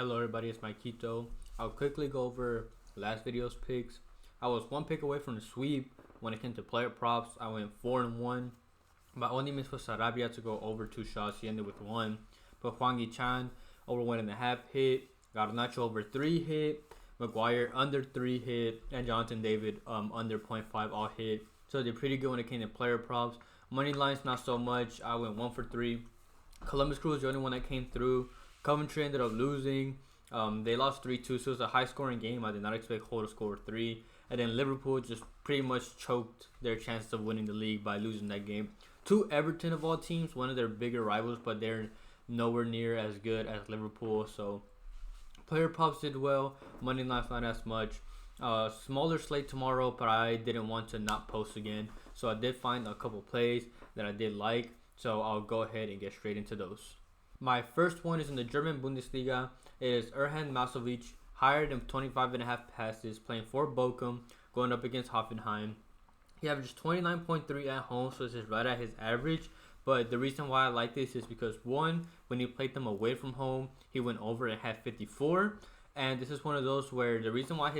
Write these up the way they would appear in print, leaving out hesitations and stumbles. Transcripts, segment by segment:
Hello everybody, it's Maikito. I'll quickly go over last video's picks. I was one pick away from the sweep when it came to player props. I went 4-1. My only miss was Sarabia to go over 2 shots. He ended with 1. But Hwang Yi-chan over 1.5 hit. Garnacho over 3 hit. Maguire under 3 hit. And Jonathan David under 0.5 all hit. So they're pretty good when it came to player props. Money lines not so much. I went 1 for 3. Columbus Crew was the only one that came through. Coventry ended up losing. They lost 3-2, so it was a high-scoring game. I did not expect Hull to score 3. And then Liverpool just pretty much choked their chances of winning the league by losing that game to Everton of all teams, one of their bigger rivals, but they're nowhere near as good as Liverpool. So player props did well. Money lines not as much. Smaller slate tomorrow, but I didn't want to not post again. So I did find a couple plays that I did like. So I'll go ahead and get straight into those. My first one is in the German Bundesliga. It is Erhan Masovic, higher than 25.5 passes, playing for Bochum, going up against Hoffenheim. He averages 29.3 at home, so this is right at his average. But the reason why I like this is because, one, when he played them away from home, he went over and had 54. And this is one of those where the reason why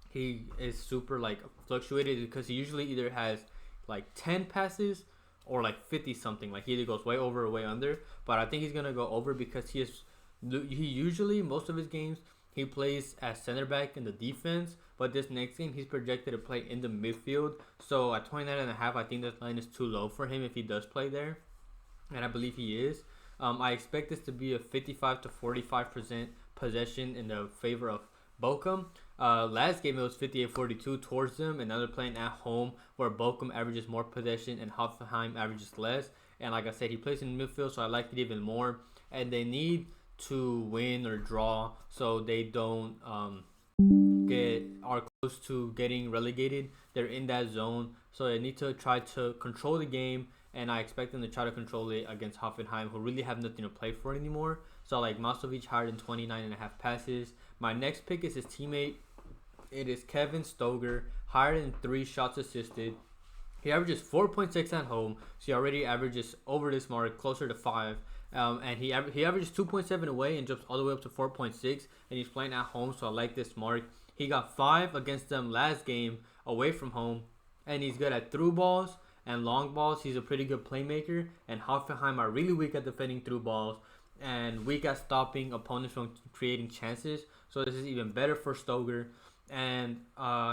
he is super fluctuated is because he usually either has 10 passes or 50 something. He either goes way over or way under. But I think he's gonna go over because he usually, most of his games, he plays as center back in the defense. But this next game, he's projected to play in the midfield. So at 29.5, I think this line is too low for him if he does play there, and I believe he is. I expect this to be a 55 to 45% possession in the favor of Bochum. Last game it was 58-42 towards them, and now they're playing at home where Bochum averages more possession and Hoffenheim averages less. And like I said, he plays in midfield, so I like it even more. And they need to win or draw so they don't are close to getting relegated. They're in that zone, so they need to try to control the game. And I expect them to try to control it against Hoffenheim, who really have nothing to play for anymore. So I like Masovic higher than 29.5 passes. My next pick is his teammate. It is Kevin Stoger, higher than 3 shots assisted. He averages 4.6 at home, so he already averages over this mark, closer to 5. And he averages 2.7 away and jumps all the way up to 4.6, and he's playing at home, so I like this mark. He got 5 against them last game away from home, and he's good at through balls and long balls. He's a pretty good playmaker, and Hoffenheim are really weak at defending through balls and weak at stopping opponents from creating chances. So this is even better for Stoger. And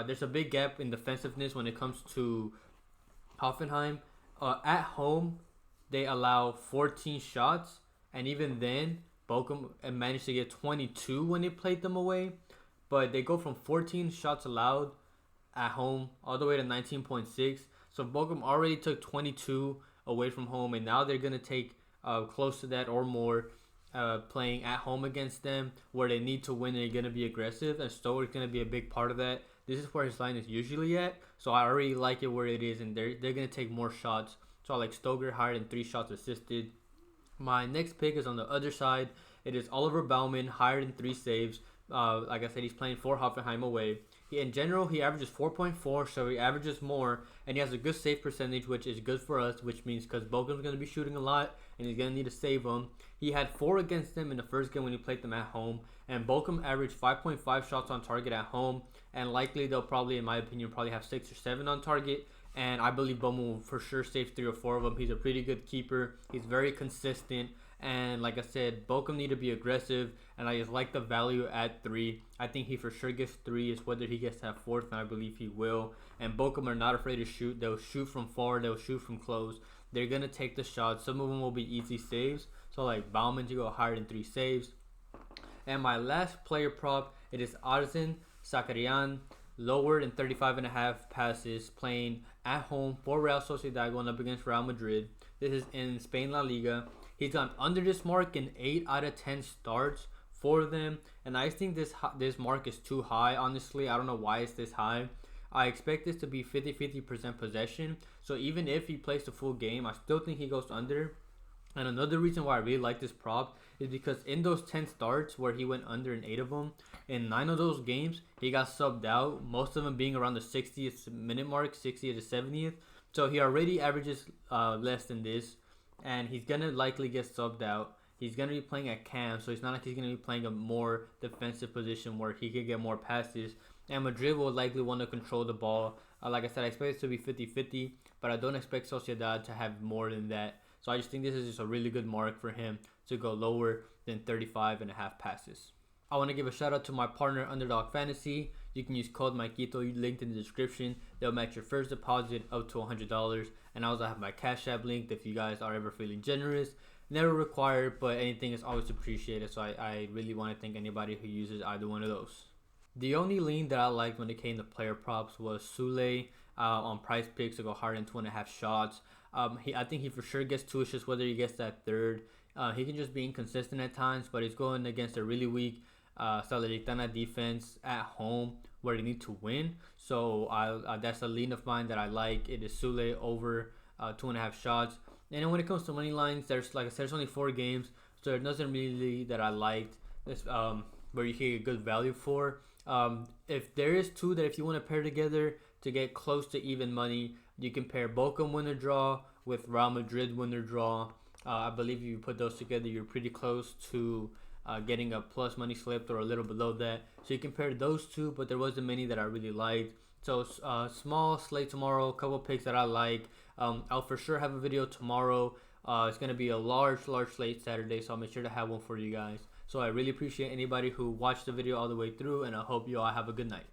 there's a big gap in defensiveness when it comes to Hoffenheim. At home, they allow 14 shots, and even then, Bochum managed to get 22 when they played them away. But they go from 14 shots allowed at home all the way to 19.6. So Bochum already took 22 away from home, and now they're going to take close to that or more playing at home against them, where they need to win and they're going to be aggressive, and Stoger is going to be a big part of that. This is where his line is usually at, so I already like it where it is, and they're going to take more shots. So I like Stoger higher than 3 shots assisted. My next pick is on the other side. It is Oliver Baumann, higher than 3 saves. Like I said, he's playing for Hoffenheim away. In general, he averages 4.4, so he averages more, and he has a good save percentage, which is good for us, which means because Bochum's going to be shooting a lot, and he's going to need to save them. He had 4 against them in the first game when he played them at home, and Bochum averaged 5.5 shots on target at home, and likely they'll probably, in my opinion, probably have 6 or 7 on target, and I believe Baumann will for sure save 3 or 4 of them. He's a pretty good keeper. He's very consistent. And like I said, Bochum need to be aggressive, and I just like the value at 3. I think he for sure gets 3. It's whether he gets that 4th, and I believe he will. And Bochum are not afraid to shoot. They'll shoot from far. They'll shoot from close. They're going to take the shots. Some of them will be easy saves. So like Baumann to go higher than 3 saves. And my last player prop, it is Arzin Sakarian, lower than 35.5 passes, playing at home for Real Sociedad, going up against Real Madrid. This is in Spain La Liga. He's gone under this mark in 8 out of 10 starts for them, and I think this mark is too high. Honestly, I don't know why it's this high. I expect this to be 50% possession, so even if he plays the full game, I still think he goes under. And another reason why I really like this prop is because in those 10 starts where he went under in 8 of them, in 9 of those games, he got subbed out, most of them being around the 60th minute mark, 60th to 70th. So he already averages less than this, and he's going to likely get subbed out. he's going to be playing at cam, so it's not like he's going to be playing a more defensive position where he could get more passes. And Madrid will likely want to control the ball. Like I said, I expect it to be 50-50, but I don't expect Sociedad to have more than that. So I just think this is just a really good mark for him to go lower than 35.5 passes. I want to give a shout out to my partner, Underdog Fantasy. You can use code Maikito, linked in the description. They'll match your first deposit up to $100. And I also have my Cashapp linked if you guys are ever feeling generous. Never required, but anything is always appreciated. So I really want to thank anybody who uses either one of those. The only lean that I liked when it came to player props was Sule on Price Picks to go higher than 2.5 shots. I think he for sure gets 2 assists, whether he gets that third. He can just be inconsistent at times, but he's going against a really weak Salernitana defense at home where they need to win. So that's a lean of mine that I like. It is Sule over 2.5 shots. And then when it comes to money lines, there's, like I said, there's only 4 games, so there's nothing really that I liked this where you can get good value for. If there is 2 that if you want to pair together to get close to even money, you can pair Bochum winner draw with Real Madrid winner draw. I believe if you put those together, you're pretty close to getting a plus money slipped or a little below that. So you compare those 2, but there wasn't many that I really liked. So small slate tomorrow, a couple picks that I like. I'll for sure have a video tomorrow. It's going to be a large slate Saturday, so I'll make sure to have one for you guys. So I really appreciate anybody who watched the video all the way through, and I hope you all have a good night.